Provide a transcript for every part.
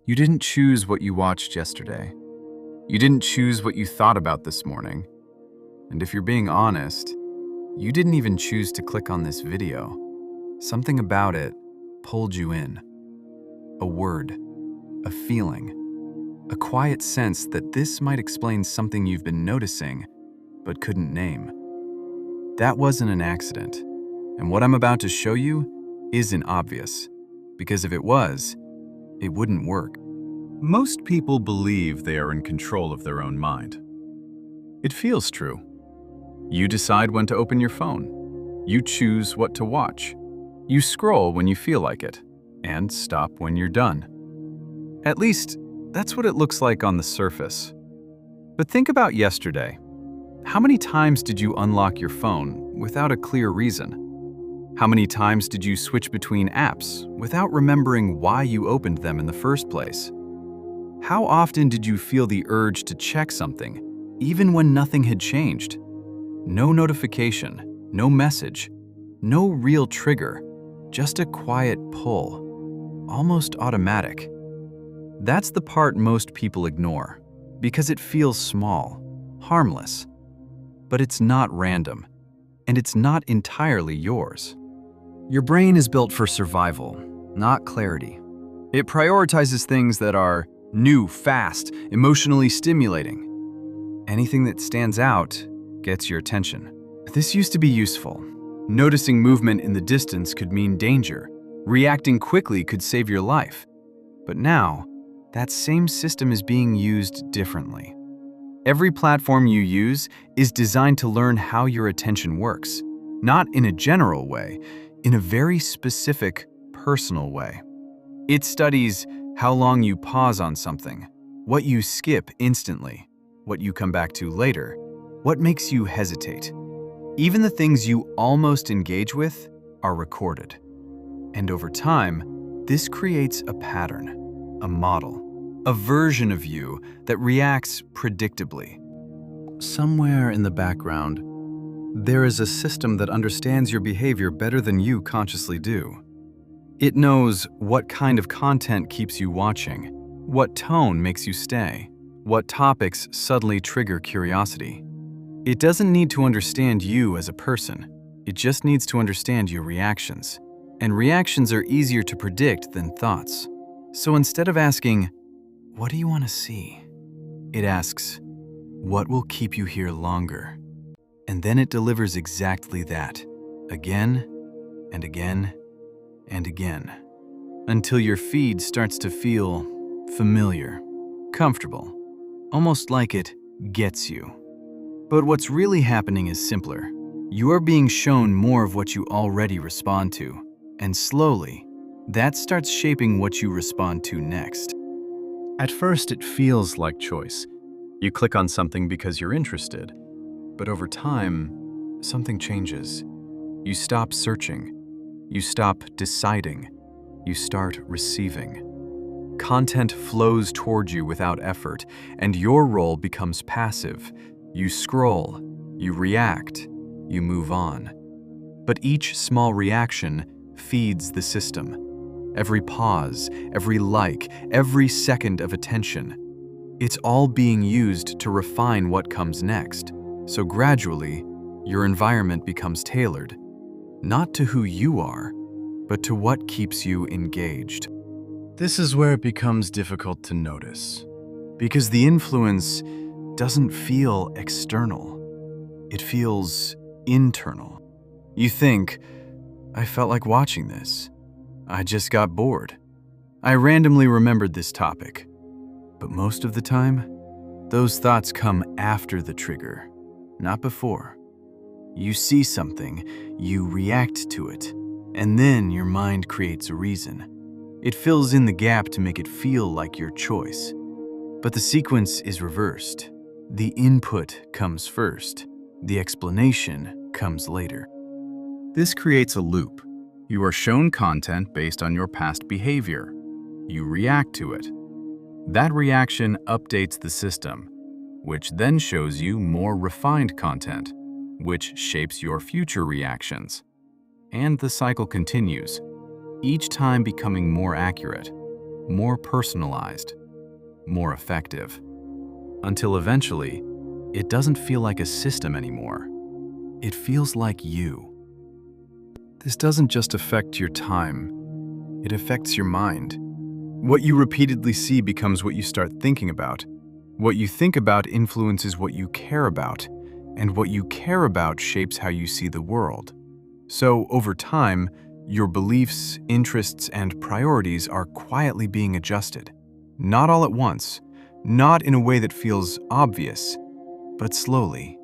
You didn't choose what you watched yesterday. You didn't choose what you thought about this morning. And if you're being honest, you didn't even choose to click on this video. Something about it pulled you in. A word, a feeling, a quiet sense that this might explain something you've been noticing but couldn't name. That wasn't an accident, and what I'm about to show you isn't obvious, because if it was, it wouldn't work. Most people believe they are in control of their own mind. It feels true. You decide when to open your phone. You choose what to watch. You scroll when you feel like it, and stop when you're done. At least, that's what it looks like on the surface. But think about yesterday. How many times did you unlock your phone without a clear reason? How many times did you switch between apps without remembering why you opened them in the first place? How often did you feel the urge to check something, even when nothing had changed? No notification, no message, no real trigger, just a quiet pull, almost automatic. That's the part most people ignore, because it feels small, harmless. But it's not random, and it's not entirely yours. Your brain is built for survival, not clarity. It prioritizes things that are new, fast, emotionally stimulating. Anything that stands out gets your attention. This used to be useful. Noticing movement in the distance could mean danger. Reacting quickly could save your life. But now, that same system is being used differently. Every platform you use is designed to learn how your attention works, not in a general way, in a very specific, personal way. It studies how long you pause on something, what you skip instantly, what you come back to later, what makes you hesitate. Even the things you almost engage with are recorded. And over time, this creates a pattern, a model, a version of you that reacts predictably. Somewhere in the background, there is a system that understands your behavior better than you consciously do. It knows what kind of content keeps you watching, what tone makes you stay, what topics suddenly trigger curiosity. It doesn't need to understand you as a person. It just needs to understand your reactions. And reactions are easier to predict than thoughts. So instead of asking, "What do you want to see?" it asks, "What will keep you here longer?" And then it delivers exactly that, again and again and again, until your feed starts to feel familiar, comfortable, almost like it gets you. But what's really happening is simpler. You are being shown more of what you already respond to, and slowly, that starts shaping what you respond to next. At first, it feels like choice. You click on something because you're interested. But over time, something changes. You stop searching. You stop deciding. You start receiving. Content flows toward you without effort, and your role becomes passive. You scroll, you react, you move on. But each small reaction feeds the system. Every pause, every like, every second of attention. It's all being used to refine what comes next. So gradually, your environment becomes tailored, not to who you are, but to what keeps you engaged. This is where it becomes difficult to notice, because the influence doesn't feel external. It feels internal. You think, "I felt like watching this. I just got bored. I randomly remembered this topic." But most of the time, those thoughts come after the trigger, not before. You see something, you react to it, and then your mind creates a reason. It fills in the gap to make it feel like your choice. But the sequence is reversed. The input comes first. The explanation comes later. This creates a loop. You are shown content based on your past behavior. You react to it. That reaction updates the system, which then shows you more refined content, which shapes your future reactions. And the cycle continues, each time becoming more accurate, more personalized, more effective. Until eventually, it doesn't feel like a system anymore. It feels like you. This doesn't just affect your time, it affects your mind. What you repeatedly see becomes what you start thinking about. What you think about influences what you care about, and what you care about shapes how you see the world. So, over time, your beliefs, interests, and priorities are quietly being adjusted. Not all at once, not in a way that feels obvious, but slowly,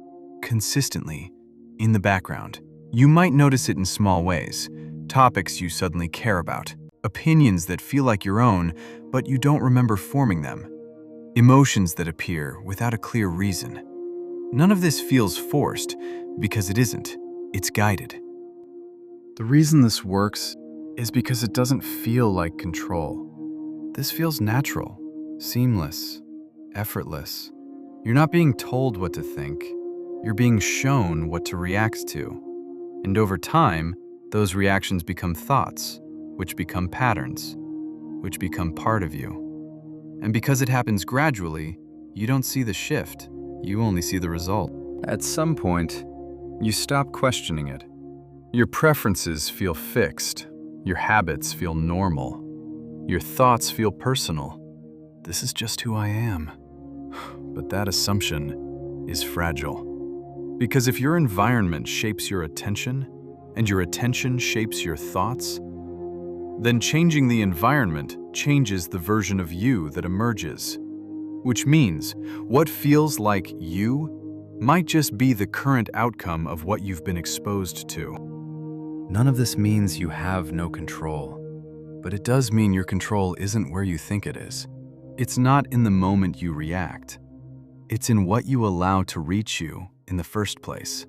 consistently, in the background. You might notice it in small ways, topics you suddenly care about, opinions that feel like your own, but you don't remember forming them, emotions that appear without a clear reason. None of this feels forced, because it isn't. It's guided. The reason this works is because it doesn't feel like control. This feels natural, seamless, effortless. You're not being told what to think, you're being shown what to react to. And over time, those reactions become thoughts, which become patterns, which become part of you. And because it happens gradually, you don't see the shift, you only see the result. At some point, you stop questioning it. Your preferences feel fixed, your habits feel normal, your thoughts feel personal. This is just who I am. But that assumption is fragile. Because if your environment shapes your attention, and your attention shapes your thoughts, then changing the environment changes the version of you that emerges. Which means, what feels like you might just be the current outcome of what you've been exposed to. None of this means you have no control, but it does mean your control isn't where you think it is. It's not in the moment you react. It's in what you allow to reach you in the first place.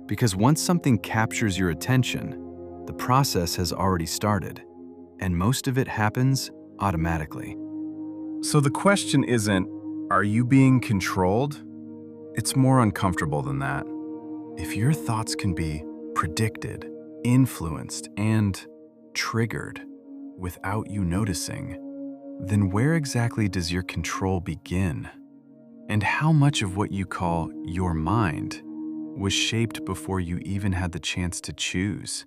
Because once something captures your attention, the process has already started, and most of it happens automatically. So the question isn't, are you being controlled? It's more uncomfortable than that. If your thoughts can be predicted, influenced, and triggered without you noticing, then where exactly does your control begin? And how much of what you call your mind was shaped before you even had the chance to choose?